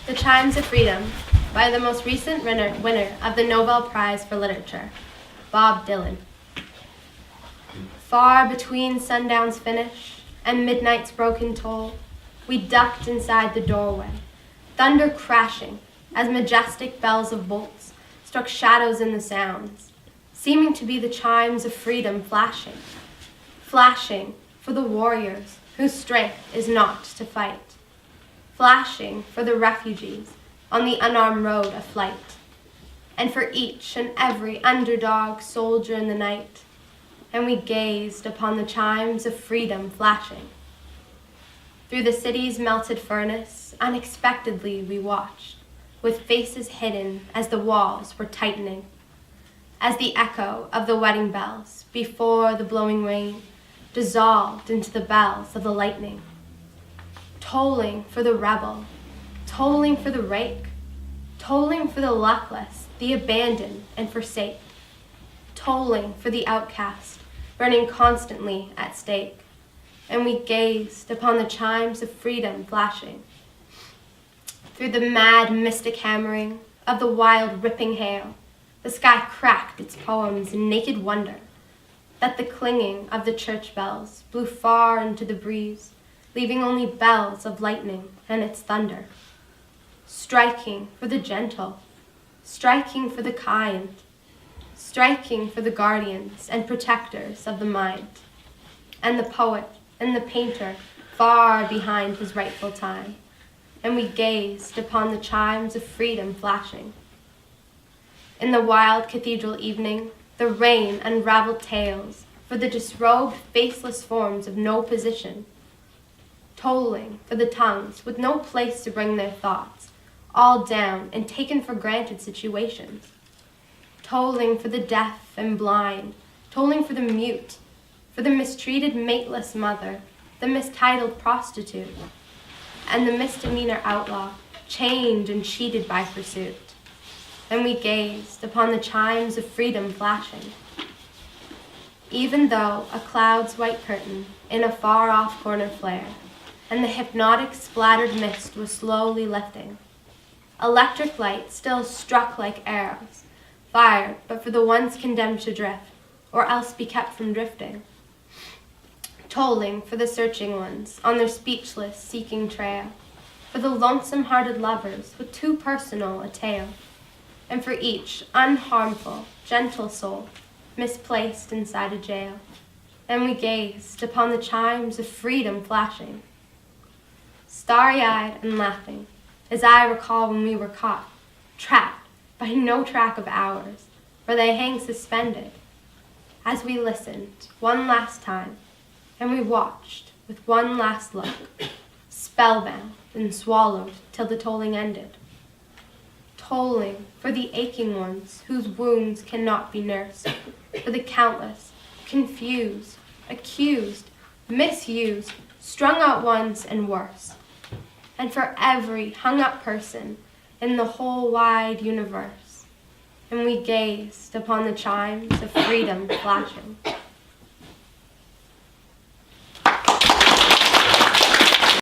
The Chimes of Freedom by the most recent winner of the Nobel Prize for Literature, Bob Dylan. Far between sundown's finish and midnight's broken toll, we ducked inside the doorway, thunder crashing as majestic bells of bolts struck shadows in the sounds, seeming to be the chimes of freedom flashing, flashing for the warriors whose strength is not to fight, flashing for the refugees on the unarmed road of flight, and for each and every underdog soldier in the night, and we gazed upon the chimes of freedom flashing. Through the city's melted furnace, unexpectedly we watched, with faces hidden as the walls were tightening, as the echo of the wedding bells before the blowing rain dissolved into the bells of the lightning, tolling for the rebel, tolling for the rake, tolling for the luckless, the abandoned and forsake, tolling for the outcast, burning constantly at stake. And we gazed upon the chimes of freedom flashing. Through the mad, mystic hammering of the wild, ripping hail, the sky cracked its poems in naked wonder, that the clinging of the church bells blew far into the breeze, leaving only bells of lightning and its thunder, striking for the gentle, striking for the kind, striking for the guardians and protectors of the mind, and the poet and the painter far behind his rightful time, and we gazed upon the chimes of freedom flashing. In the wild cathedral evening, the rain unraveled tales for the disrobed, faceless forms of no position, tolling for the tongues with no place to bring their thoughts, all down and taken for granted situations, tolling for the deaf and blind, tolling for the mute, for the mistreated mateless mother, the mistitled prostitute, and the misdemeanor outlaw, chained and cheated by pursuit. And we gazed upon the chimes of freedom flashing. Even though a cloud's white curtain in a far-off corner flared, and the hypnotic splattered mist was slowly lifting, electric light still struck like arrows, fired but for the ones condemned to drift, or else be kept from drifting, tolling for the searching ones on their speechless, seeking trail, for the lonesome-hearted lovers with too personal a tale, and for each unharmful, gentle soul misplaced inside a jail. And we gazed upon the chimes of freedom flashing, starry-eyed and laughing, as I recall when we were caught, trapped by no track of ours, where they hang suspended, as we listened one last time, and we watched with one last look, spellbound and swallowed till the tolling ended, tolling for the aching ones whose wounds cannot be nursed, for the countless, confused, accused, misused, strung out ones and worse, and for every hung-up person in the whole wide universe. And we gazed upon the chimes of freedom flashing.